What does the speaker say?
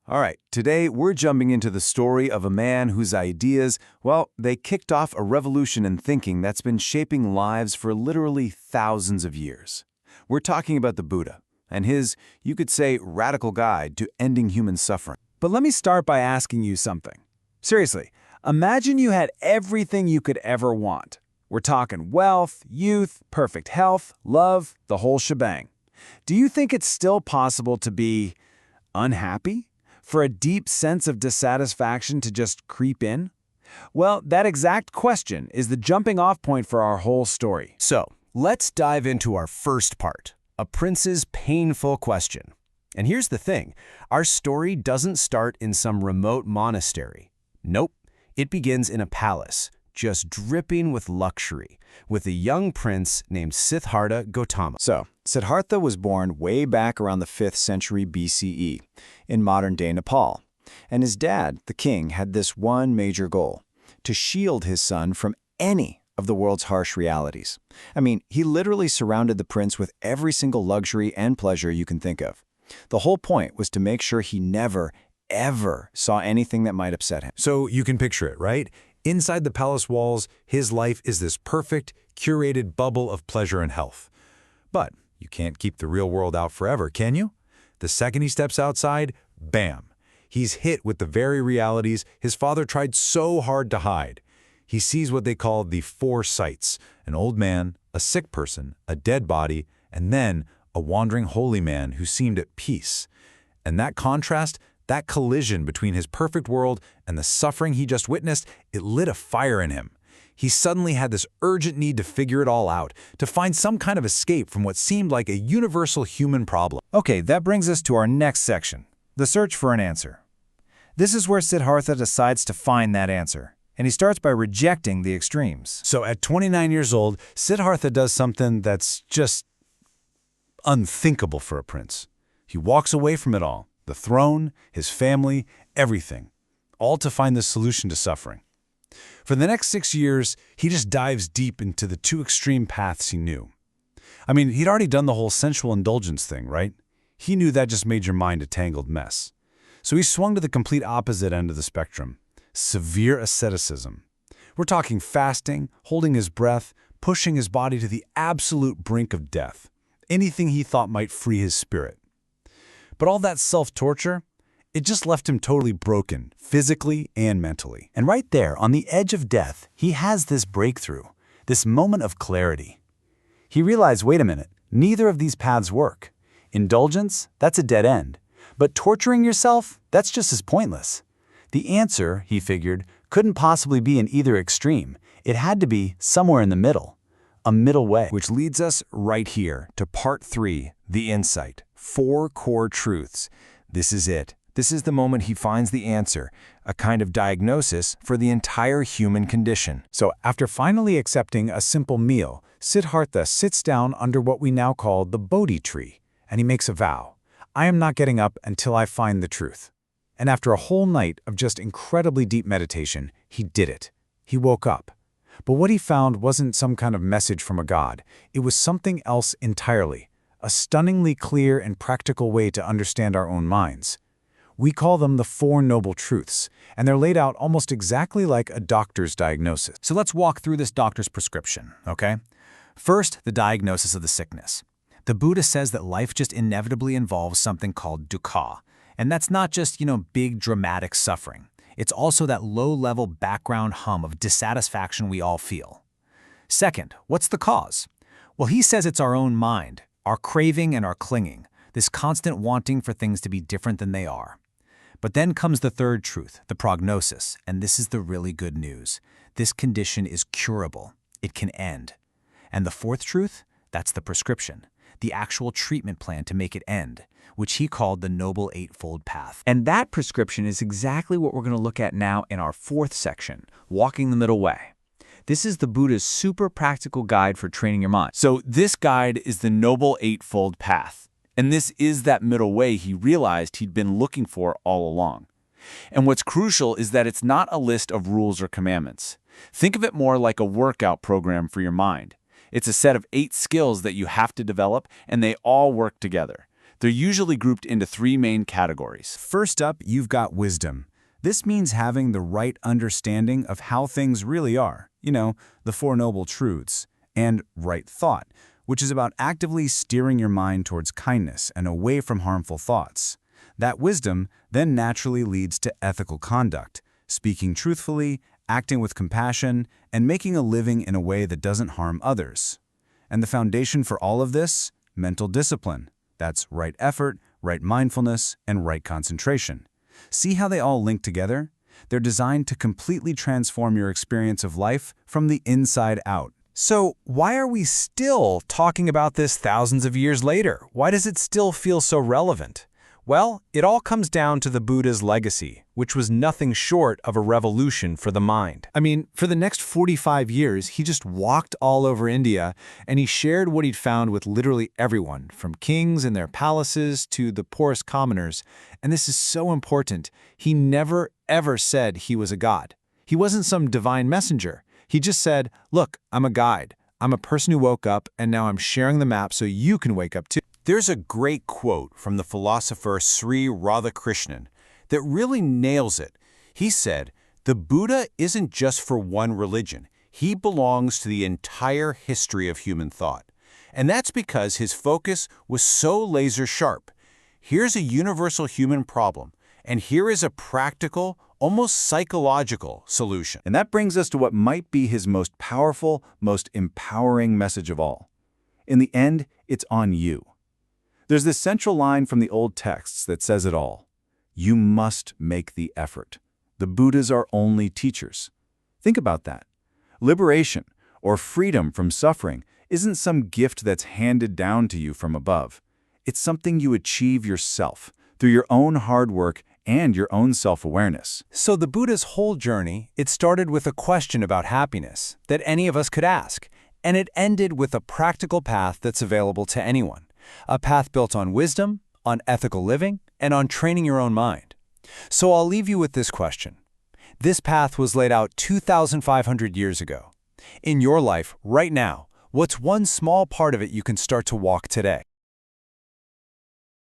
All right, today we're jumping into the story of a man whose ideas, well, they kicked off a revolution in thinking that's been shaping lives for literally thousands of years. We're talking about the Buddha and his, you could say, radical guide to ending human suffering. But let me start by asking you something. Seriously, imagine you had everything you could ever want. We're talking wealth, youth, perfect health, love, the whole shebang. Do you think it's still possible to be unhappy? For a deep sense of dissatisfaction to just creep in? Well, that exact question is the jumping-off point for our whole story. So, let's dive into our first part, a prince's painful question. And here's the thing, our story doesn't start in some remote monastery. Nope, it begins in a palace, just dripping with luxury, with a young prince named Siddhartha Gautama. So, Siddhartha was born way back around the 5th century BCE in modern-day Nepal. And his dad, the king, had this one major goal, to shield his son from any of the world's harsh realities. I mean, he literally surrounded the prince with every single luxury and pleasure you can think of. The whole point was to make sure he never, ever saw anything that might upset him. So you can picture it, right? Inside the palace walls, his life is this perfect, curated bubble of pleasure and health. But you can't keep the real world out forever, can you? The second he steps outside, bam! He's hit with the very realities his father tried so hard to hide. He sees what they call the four sights: an old man, a sick person, a dead body, and then a wandering holy man who seemed at peace. And that contrast, that collision between his perfect world and the suffering he just witnessed, it lit a fire in him. He suddenly had this urgent need to figure it all out, to find some kind of escape from what seemed like a universal human problem. Okay, that brings us to our next section, the search for an answer. This is where Siddhartha decides to find that answer, and he starts by rejecting the extremes. So at 29 years old, Siddhartha does something that's just unthinkable for a prince. He walks away from it all, the throne, his family, everything, all to find the solution to suffering. For the next 6 years, he just dives deep into the two extreme paths he knew. I mean, he'd already done the whole sensual indulgence thing, right? He knew that just made your mind a tangled mess. So he swung to the complete opposite end of the spectrum, severe asceticism. We're talking fasting, holding his breath, pushing his body to the absolute brink of death, anything he thought might free his spirit. But all that self-torture, it just left him totally broken, physically and mentally. And right there, on the edge of death, he has this breakthrough, this moment of clarity. He realized, wait a minute, neither of these paths work. Indulgence, that's a dead end. But torturing yourself, that's just as pointless. The answer, he figured, couldn't possibly be in either extreme. It had to be somewhere in the middle, a middle way. Which leads us right here to part 3, the insight, 4 core truths. This is it. This is the moment he finds the answer, a kind of diagnosis for the entire human condition. So after finally accepting a simple meal, Siddhartha sits down under what we now call the Bodhi tree, and he makes a vow. I am not getting up until I find the truth. And after a whole night of just incredibly deep meditation, he did it. He woke up. But what he found wasn't some kind of message from a god. It was something else entirely, a stunningly clear and practical way to understand our own minds. We call them the 4 Noble Truths, and they're laid out almost exactly like a doctor's diagnosis. So let's walk through this doctor's prescription, okay? First, the diagnosis of the sickness. The Buddha says that life just inevitably involves something called dukkha, and that's not just, big dramatic suffering. It's also that low-level background hum of dissatisfaction we all feel. Second, what's the cause? Well, he says it's our own mind, our craving and our clinging, this constant wanting for things to be different than they are. But then comes the third truth, the prognosis, and this is the really good news. This condition is curable. It can end. And the fourth truth, that's the prescription, the actual treatment plan to make it end, which he called the Noble Eightfold Path. And that prescription is exactly what we're going to look at now in our 4th section, Walking the Middle Way. This is the Buddha's super practical guide for training your mind. So this guide is the Noble Eightfold Path. And this is that middle way he realized he'd been looking for all along. And what's crucial is that it's not a list of rules or commandments. Think of it more like a workout program for your mind. It's a set of 8 skills that you have to develop, and they all work together. They're usually grouped into three main categories. First up, you've got wisdom. This means having the right understanding of how things really are, the Four Noble Truths, and right thought, which is about actively steering your mind towards kindness and away from harmful thoughts. That wisdom then naturally leads to ethical conduct, speaking truthfully, acting with compassion, and making a living in a way that doesn't harm others. And the foundation for all of this? Mental discipline. That's right effort, right mindfulness, and right concentration. See how they all link together? They're designed to completely transform your experience of life from the inside out. So why are we still talking about this thousands of years later? Why does it still feel so relevant? Well, it all comes down to the Buddha's legacy, which was nothing short of a revolution for the mind. I mean, for the next 45 years, he just walked all over India, and he shared what he'd found with literally everyone, from kings in their palaces to the poorest commoners. And this is so important. He never, ever said he was a god. He wasn't some divine messenger. He just said, look, I'm a guide. I'm a person who woke up, and now I'm sharing the map so you can wake up too. There's a great quote from the philosopher Sri Radhakrishnan that really nails it. He said, "The Buddha isn't just for one religion. He belongs to the entire history of human thought." And that's because his focus was so laser sharp. Here's a universal human problem, and here is a practical, almost psychological solution. And that brings us to what might be his most powerful, most empowering message of all. In the end, it's on you. There's this central line from the old texts that says it all. You must make the effort. The Buddhas are only teachers. Think about that. Liberation, or freedom from suffering, isn't some gift that's handed down to you from above. It's something you achieve yourself, through your own hard work and your own self-awareness. So the Buddha's whole journey, it started with a question about happiness that any of us could ask, and it ended with a practical path that's available to anyone. A path built on wisdom, on ethical living, and on training your own mind. So I'll leave you with this question. This path was laid out 2,500 years ago. In your life, right now, what's one small part of it you can start to walk today?